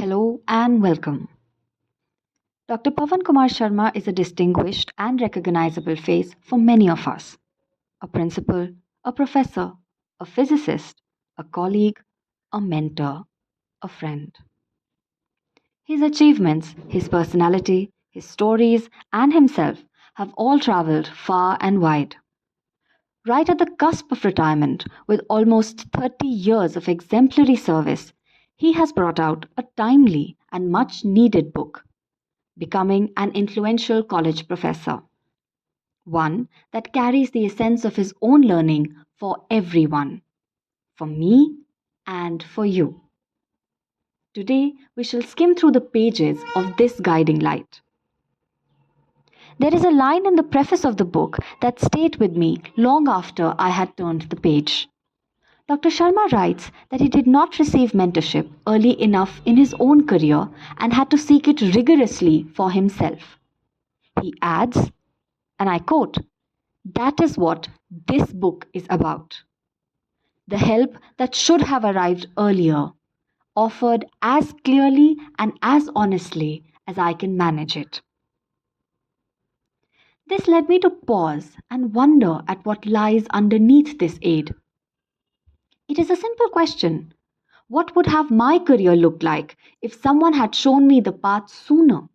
Hello and welcome. Dr. Pawan Kumar Sharma is a distinguished and recognizable face for many of us: a principal, a professor, a physicist, a colleague, a mentor, a friend. His achievements, his personality, his stories, and himself have all traveled far and wide. Right at the cusp of retirement, with almost 30 years of exemplary service, he has brought out a timely and much needed book, Becoming an Influential College Professor. One that carries the essence of his own learning for everyone, for me and for you. Today, we shall skim through the pages of this guiding light. There is a line in the preface of the book that stayed with me long after I had turned the page. Dr. Sharma writes that he did not receive mentorship early enough in his own career and had to seek it rigorously for himself. He adds, and I quote, "That is what this book is about. The help that should have arrived earlier, offered as clearly and as honestly as I can manage it." This led me to pause and wonder at what lies underneath this aid. It is a simple question. What would have my career looked like if someone had shown me the path sooner?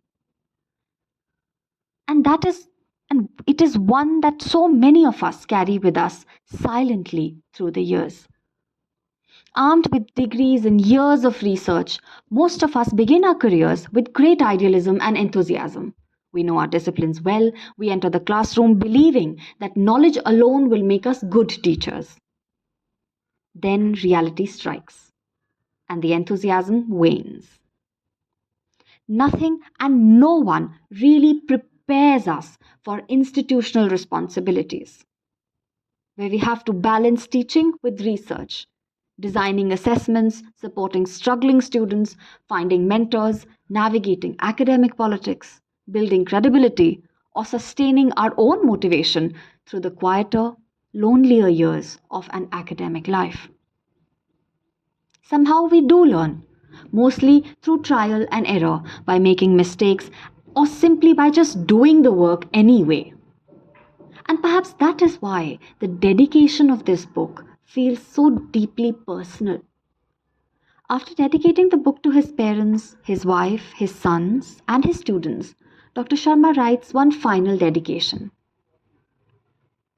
And that is and it is one that so many of us carry with us silently through the years. Armed with degrees and years of research, most of us begin our careers with great idealism and enthusiasm. We know our disciplines well, we enter the classroom believing that knowledge alone will make us good teachers. Then reality strikes, and the enthusiasm wanes. Nothing and no one really prepares us for institutional responsibilities, where we have to balance teaching with research, designing assessments, supporting struggling students, finding mentors, navigating academic politics, building credibility, or sustaining our own motivation through the quieter, lonelier years of an academic life. Somehow we do learn, mostly through trial and error, by making mistakes, or simply by just doing the work anyway. And perhaps that is why the dedication of this book feels so deeply personal. After dedicating the book to his parents, his wife, his sons, and his students, Dr. Sharma writes one final dedication.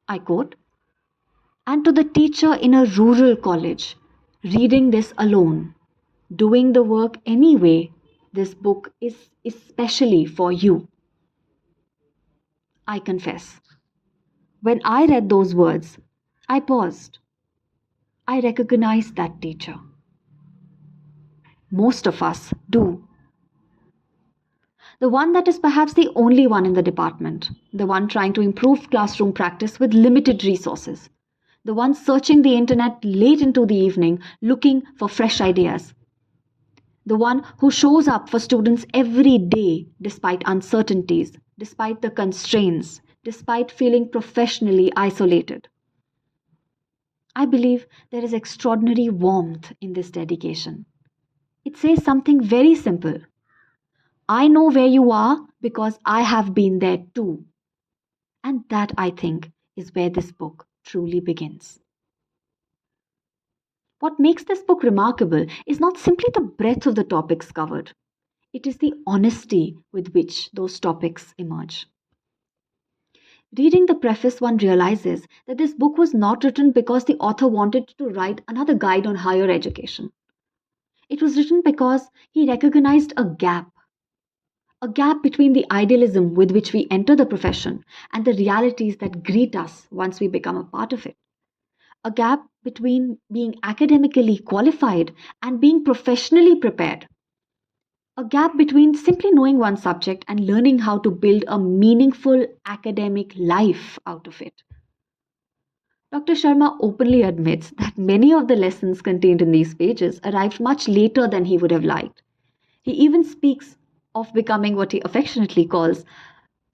I quote, "And to the teacher in a rural college, reading this alone, doing the work anyway, this book is especially for you." I confess, when I read those words, I paused. I recognized that teacher. Most of us do. The one that is perhaps the only one in the department, the one trying to improve classroom practice with limited resources, the one searching the internet late into the evening looking for fresh ideas, the one who shows up for students every day despite uncertainties, despite the constraints, despite feeling professionally isolated. I believe there is extraordinary warmth in this dedication. It says something very simple. I know where you are because I have been there too. And that, I think, is where this book truly begins. What makes this book remarkable is not simply the breadth of the topics covered, it is the honesty with which those topics emerge. Reading the preface, one realizes that this book was not written because the author wanted to write another guide on higher education. It was written because he recognized a gap between the idealism with which we enter the profession and the realities that greet us once we become a part of it. A gap between being academically qualified and being professionally prepared. A gap between simply knowing one subject and learning how to build a meaningful academic life out of it. Dr. Sharma openly admits that many of the lessons contained in these pages arrived much later than he would have liked. He even speaks of becoming what he affectionately calls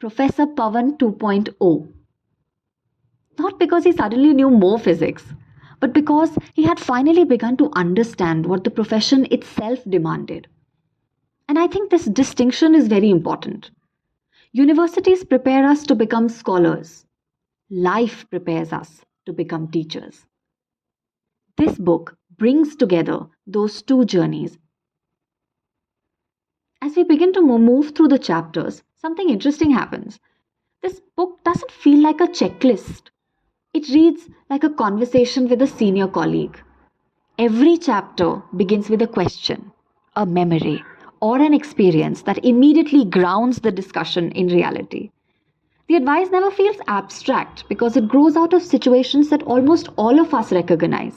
Professor Pawan 2.0. Not because he suddenly knew more physics, but because he had finally begun to understand what the profession itself demanded. And I think this distinction is very important. Universities prepare us to become scholars. Life prepares us to become teachers. This book brings together those two journeys. As we begin to move through the chapters, something interesting happens. This book doesn't feel like a checklist. It reads like a conversation with a senior colleague. Every chapter begins with a question, a memory, or an experience that immediately grounds the discussion in reality. The advice never feels abstract because it grows out of situations that almost all of us recognize.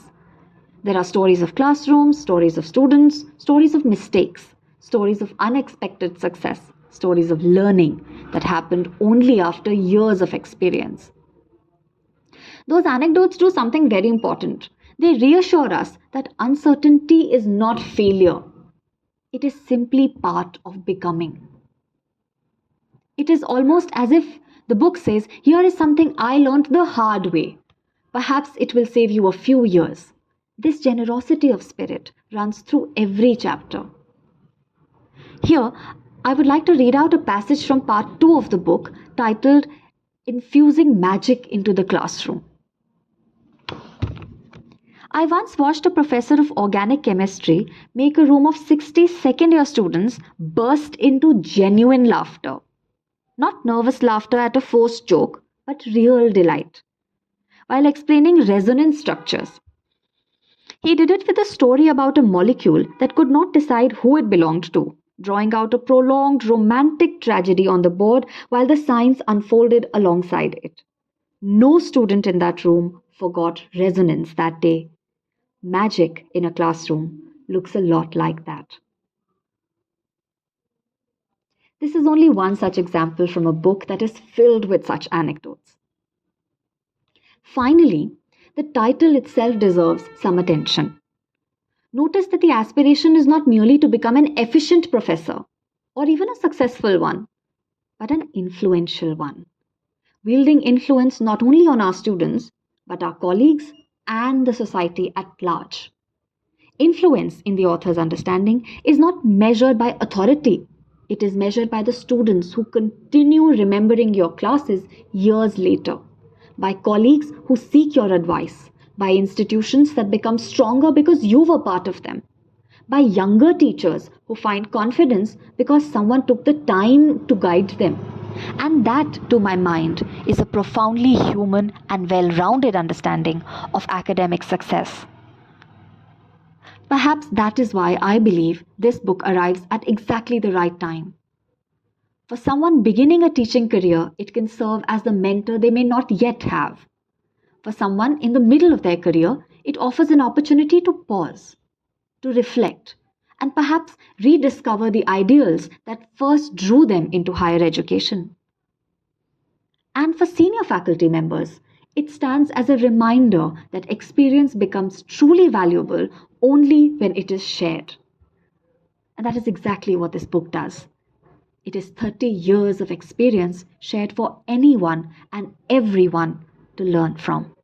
There are stories of classrooms, stories of students, stories of mistakes, stories of unexpected success, stories of learning that happened only after years of experience. Those anecdotes do something very important. They reassure us that uncertainty is not failure, it is simply part of becoming. It is almost as if the book says, here is something I learned the hard way. Perhaps it will save you a few years. This generosity of spirit runs through every chapter. Here, I would like to read out a passage from part 2 of the book titled Infusing Magic into the Classroom. I once watched a professor of organic chemistry make a room of 60 second year students burst into genuine laughter. Not nervous laughter at a forced joke, but real delight. While explaining resonance structures, he did it with a story about a molecule that could not decide who it belonged to, drawing out a prolonged romantic tragedy on the board while the science unfolded alongside it. No student in that room forgot resonance that day. Magic in a classroom looks a lot like that. This is only one such example from a book that is filled with such anecdotes. Finally, the title itself deserves some attention. Notice that the aspiration is not merely to become an efficient professor or even a successful one, but an influential one, wielding influence not only on our students, but our colleagues and the society at large. Influence, in the author's understanding, is not measured by authority. It is measured by the students who continue remembering your classes years later, by colleagues who seek your advice, by institutions that become stronger because you were part of them, by younger teachers who find confidence because someone took the time to guide them. And that, to my mind, is a profoundly human and well rounded understanding of academic success. Perhaps that is why I believe this book arrives at exactly the right time. For someone beginning a teaching career, it can serve as the mentor they may not yet have. For someone in the middle of their career, it offers an opportunity to pause, to reflect, and perhaps rediscover the ideals that first drew them into higher education. And for senior faculty members, it stands as a reminder that experience becomes truly valuable only when it is shared. And that is exactly what this book does. It is 30 years of experience shared for anyone and everyone to learn from.